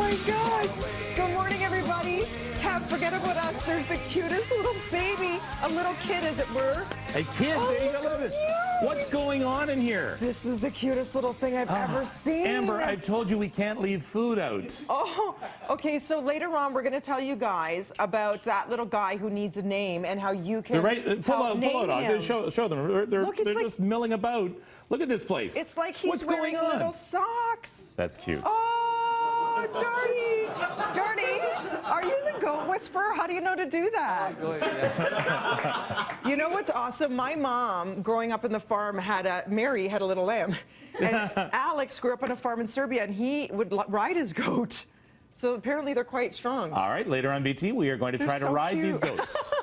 my gosh. Good morning, everybody. Forget about us. There's the cutest little baby, a little kid, as it were. A kid? Oh, there you go. Look at this. What's going on in here? This is the cutest little thing I've ever seen. Amber, I've told you we can't leave food out. Oh, okay. So later on, we're going to tell you guys about that little guy who needs a name and how you can pull out dogs. Show them. They're Look, it's like, just milling about. Look at this place. It's like he's What's wearing going on? little socks. That's cute. Oh, Johnny. Johnny, are you the goat whisperer? How do you know to do that? You know what's awesome? My mom, growing up in the farm, Mary had a little lamb. And Alex grew up on a farm in Serbia, and he would ride his goat. So apparently they're quite strong. All right, later on BT, we are going to try to ride these goats.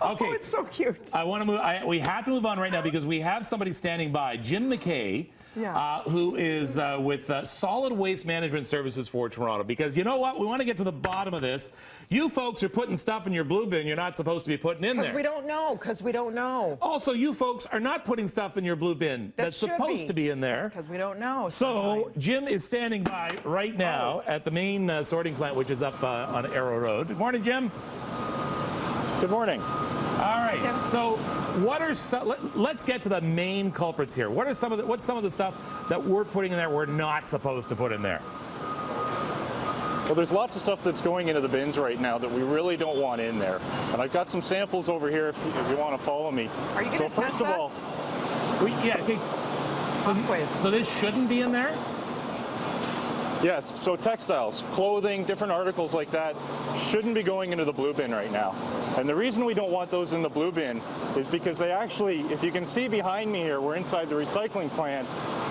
Okay. Oh, it's so cute. I want to move. We have to move on right now because we have somebody standing by, Jim McKay, who is with Solid Waste Management Services for Toronto. Because you know what? We want to get to the bottom of this. You folks are putting stuff in your blue bin you're not supposed to be putting in there. Because we don't know. Also, you folks are not putting stuff in your blue bin that's supposed to be in there. Because we don't know. So Jim is standing by right now at the main sorting plant, which is up on Arrow Road. Good morning, Jim. Good morning. All right. Jim. So, what are let's get to the main culprits here. What's some of the stuff that we're putting in there we're not supposed to put in there? Well, there's lots of stuff that's going into the bins right now that we really don't want in there. And I've got some samples over here if you want to follow me. Are you going to test us? Okay. So this shouldn't be in there? Yes, so textiles, clothing, different articles like that shouldn't be going into the blue bin right now. And the reason we don't want those in the blue bin is because they actually, if you can see behind me here, we're inside the recycling plant,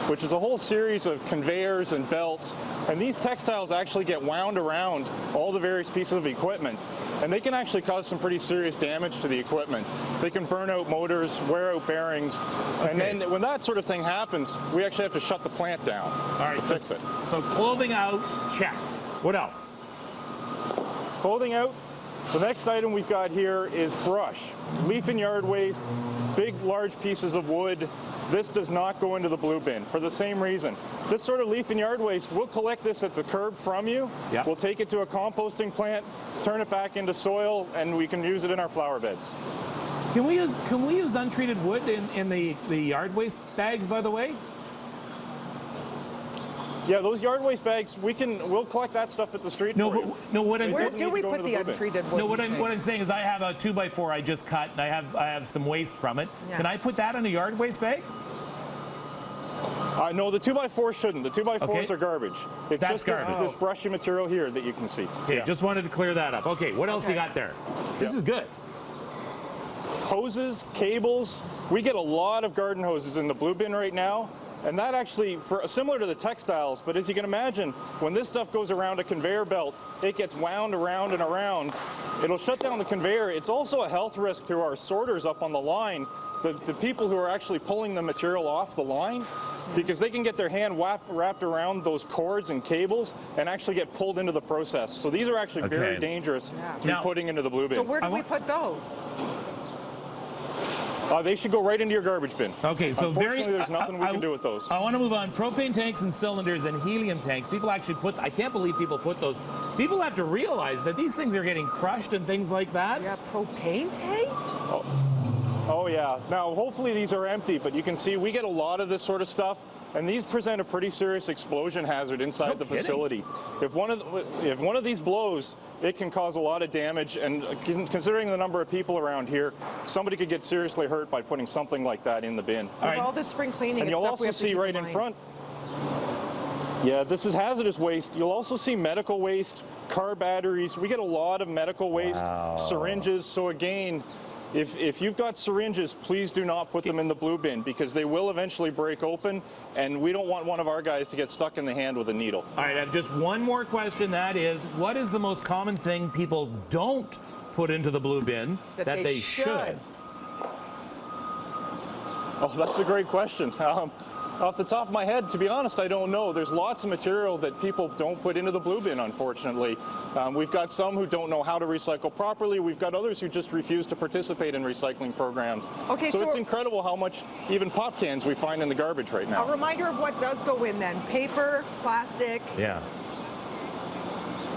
which is a whole series of conveyors and belts. And these textiles actually get wound around all the various pieces of equipment. And they can actually cause some pretty serious damage to the equipment. They can burn out motors, wear out bearings, and then when that sort of thing happens, we actually have to shut the plant down to fix it. So clothing out, check. What else? Clothing out. The next item we've got here is brush, leaf and yard waste, big, large pieces of wood. This does not go into the blue bin for the same reason. This sort of leaf and yard waste, we'll collect this at the curb from you. Yep. We'll take it to a composting plant, turn it back into soil, and we can use it in our flower beds. Can we use untreated wood in the yard waste bags, by the way? Yeah, those yard waste bags, we'll collect that stuff at the street. Where do we put the untreated wood? No, what I'm saying is I have a 2x4 I just cut, and I have some waste from it. Yeah. Can I put that in a yard waste bag? No, the 2x4 shouldn't. The 2x4s are garbage. It's That's just garbage. This brushy material here that you can see. Okay, just wanted to clear that up. Okay, what else you got there? This is good. Hoses, cables. We get a lot of garden hoses in the blue bin right now. And that actually, similar to the textiles, but as you can imagine, when this stuff goes around a conveyor belt, it gets wound around and around. It'll shut down the conveyor. It's also a health risk to our sorters up on the line, the people who are actually pulling the material off the line, because they can get their hand wrapped around those cords and cables and actually get pulled into the process. So these are actually very dangerous to be putting into the blue bin. So where do we put those? They should go right into your garbage bin. Okay, so unfortunately, there's nothing we can do with those. I want to move on. Propane tanks and cylinders and helium tanks. People actually I can't believe people put those. People have to realize that these things are getting crushed and things like that. Yeah, propane tanks? Oh yeah. Now, hopefully these are empty, but you can see we get a lot of this sort of stuff. And these present a pretty serious explosion hazard inside the facility. If one of these blows, it can cause a lot of damage. And considering the number of people around here, somebody could get seriously hurt by putting something like that in the bin. All the spring cleaning and you'll also see right in front. Yeah, this is hazardous waste. You'll also see medical waste, car batteries. We get a lot of medical waste, syringes. So again, if you've got syringes, please do not put them in the blue bin because they will eventually break open, and we don't want one of our guys to get stuck in the hand with a needle. All right, I have just one more question. That is, what is the most common thing people don't put into the blue bin that they should? Oh, that's a great question. Off the top of my head, to be honest, I don't know. There's lots of material that people don't put into the blue bin, unfortunately. We've got some who don't know how to recycle properly. We've got others who just refuse to participate in recycling programs. Okay, so it's incredible how much even pop cans we find in the garbage right now. A reminder of what does go in then. Paper, plastic. Yeah.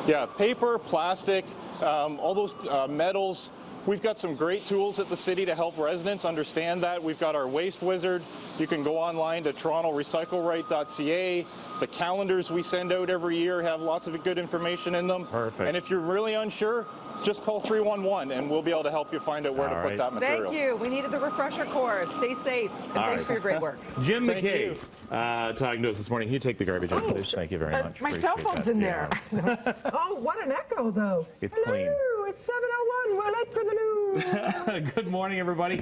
Yeah, paper, plastic, all those metals. We've got some great tools at the city to help residents understand that. We've got our waste wizard. You can go online to torontorecycleright.ca. The calendars we send out every year have lots of good information in them. Perfect. And if you're really unsure, just call 311 and we'll be able to help you find out where to put that material. Thank you. We needed the refresher course. Stay safe. And thanks for your great work. Jim Thank McKay talking to us this morning. Can you take the garbage out, please? Thank you very much. My cell Appreciate phone's that. in there. Oh, what an echo, though. It's Hello, clean. it's 7:01. We're late for the news. Good morning, everybody.